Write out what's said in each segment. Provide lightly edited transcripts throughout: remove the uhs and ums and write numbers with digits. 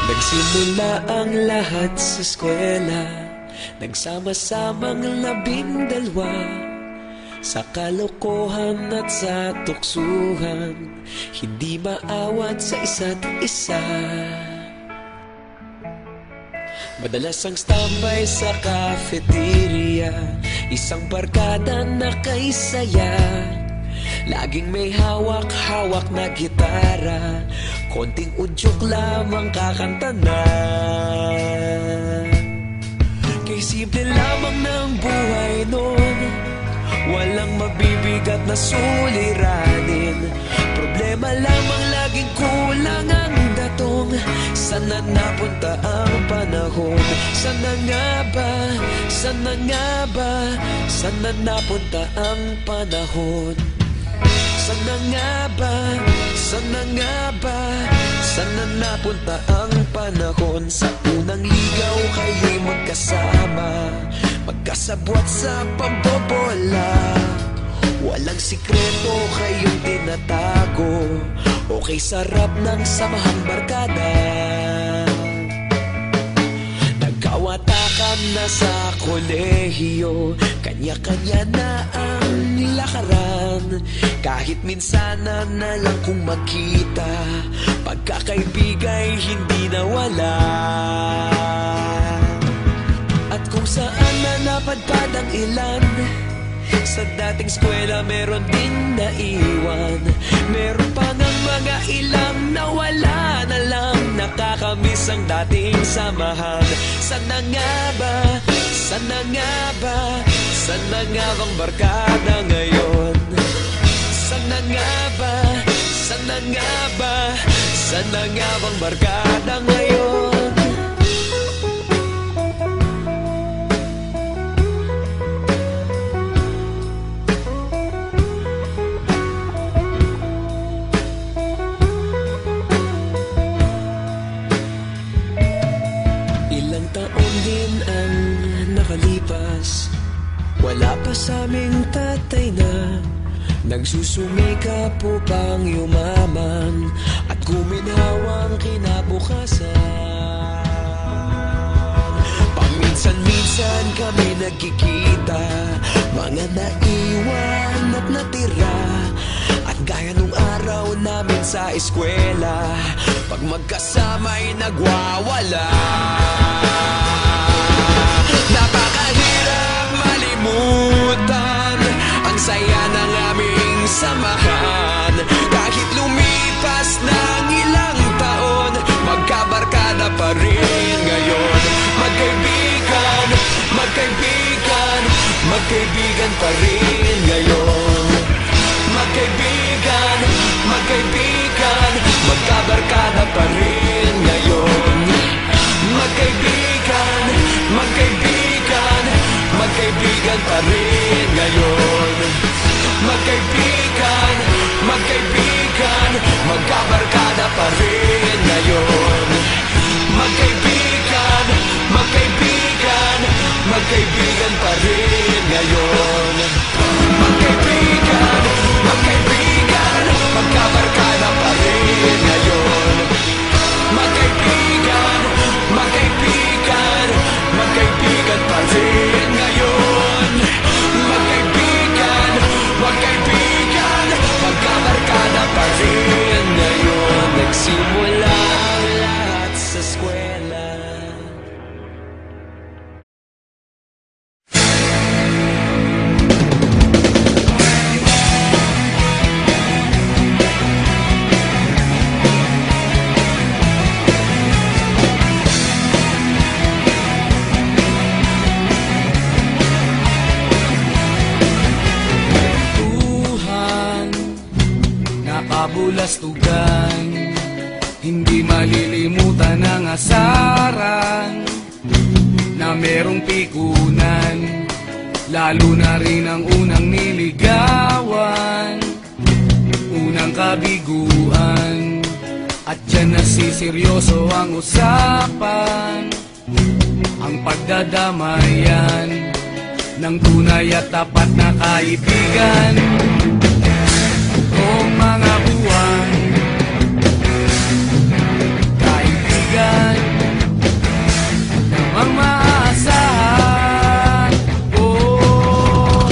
Nagsimula ang lahat sa eskwela, nagsama-samang 12 sa kalokohan at sa tuksuhan, hindi maawat sa isa't isa. Madalas ang standby sa cafeteria, isang barkada na kay saya. Laging may hawak-hawak na gitara, konting udyok lamang kakanta na. Kay simple lamang ng buhay nun, walang mabibigat na suliranin. Problema lamang laging kulang ang datong. Sana napunta ang panahon? Sana nga ba? Sana nga ba? Sana napunta ang panahon? Sana nga ba? Sana nga ba? Sana napunta ang panahon? Sa unang ligaw kayo'y magkasama, magkasabwat sa pambobola. Walang sikreto kayong tinatago, okay sarap ng samahang barkada. Nagkawatakan na sa kolehiyo, kanya-kanya na ang lakaran. Kahit minsan na lang kung magkita, pagkakaibigay hindi nawala. At kung saan na napadpad ang ilan, sa dating eskwela meron din naiwan. Meron pa ng mga ilang nawala na lang, nakakamiss ang dating samahan. Sana nga ba? Sana nga ba? Sana nga bang barkada ngayon? Sana nga ba? Sana nga ba? Sana nga bang barkada ngayon? Ilang taon din ang nakalipas, wala pa sa aming tatay na nagsusumikap upang yumaman at guminhawang kinabukasan. Paminsan-minsan kami nagkikita, mga naiwan at natira. At gaya nung araw namin sa eskwela, pag magkasama'y nagwawala. Napakahirap malimutan ang saya ng aming samahan. Kahit lumipas ng ilang taon, magkabarkada pa rin ngayon. Magkaibigan, magkaibigan, magkaibigan pa rin ngayon. Magkaibigan, magkaibigan, magkabarkada pa rin ngayon. Magkaibigan, magkaibigan, magkaibigan pa rin ngayon. Magkaibigan, magkaibigan, magkabarkada pa rin ngayon. Magkaibigan, magkaibigan, magkaibigan pa rin ngayon. Magkaibigan, magkaibigan, magkabarkada pa rin ngayon. Magkaibigan, magkaibigan, magkaibigan pa rin ngayon. Magkaibigan, magkaibigan, magkabarkada pa rin ngayon. Nagsimula ang lahat sa eskwela. Nakabulastugan, hindi malilimutan ang asaran na merong pikunan, lalo na rin ang unang niligawan, unang kabiguan, at At dyan nasiseryoso ang usapan, ang pagdadamayan ng tunay at tapat na kaibigan. Kung mga buwan, kaibigan namang maaasahan. Oh,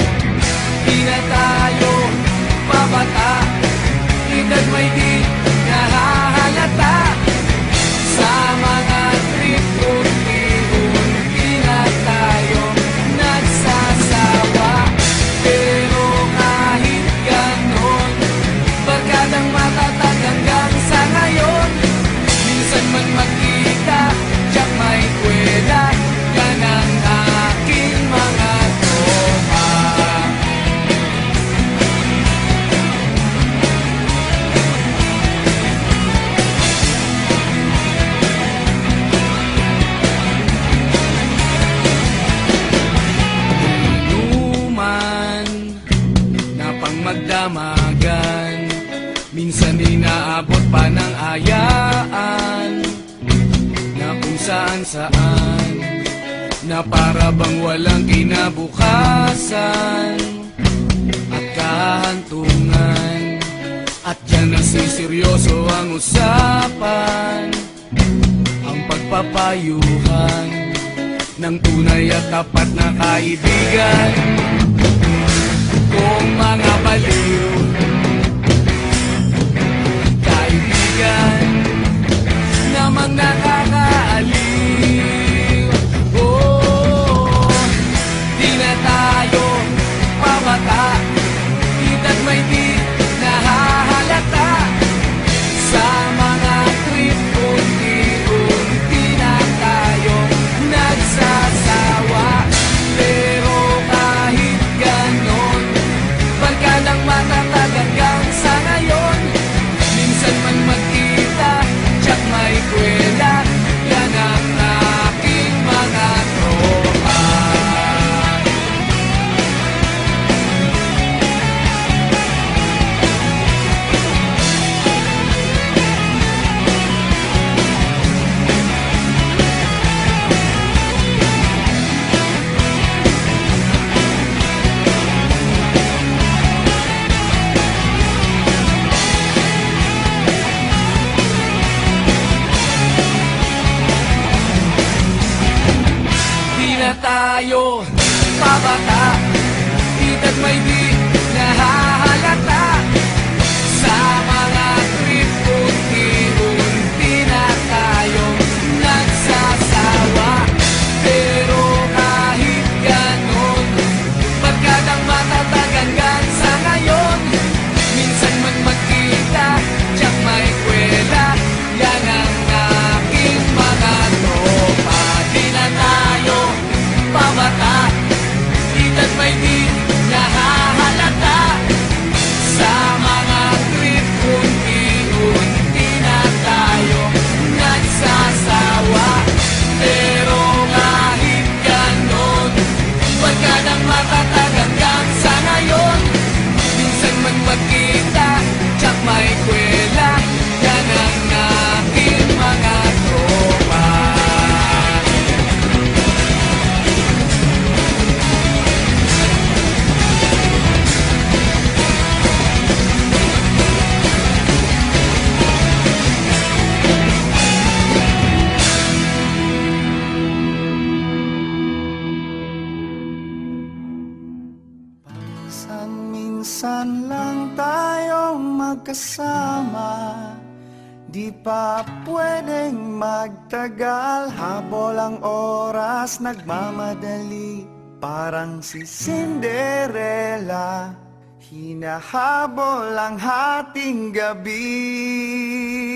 di na tayo babata, edad may di nahahalata. Sa mga trip unti-unti na tayo nagsasawa. Pero kahit ganon, barkadang matatag hanggang sa ngayon. Minsan man magkita, tiyak may kwela, yan ang aking mga tropa. Inuman na pang magdamagan, minsan inaabot pa ng ayaan, na kung saan-saan, na para bang walang kinabukasan at kahantungan. At dyan nasiseryoso ang usapan, ang pagpapayuhan ng tunay at tapat na kaibigan. Kung mga baliw, kaibigan namang nakakaaliw. Oh, di na tayo pabata, edad may di nahahalata. Sa mga trip unti-unti na tayo nagsasawa. Pero kahit ganon, barkadang matatag hanggang sa ngayon. Minsan man magkita, tiyak may kwela, yan ang aking mga tropa. Di na tayo pabata, edad may di nahahalata. Sa mga trip unti-unti na tayo nagsasawa. Pero kahit ganon, barkadang matatag hanggang sa ngayon. Minsan man magkita, tiyak may kwela, yan ang aking mga tropa. Di na tayo pabata, edad may di nahahalata. Sa mga trip unti-unti na tayo nagsasawa. Pero kahit ganon, barkadang matatag hanggang sa ngayon. Minsan man magkita, tiyak may kwela, yan ang aking mga tropa. Minsan lang tayong magkasama, di pa pwedeng magtagal. Habol ang oras, nagmamadali, parang si Cinderella. Hinahabol ang hating gabi.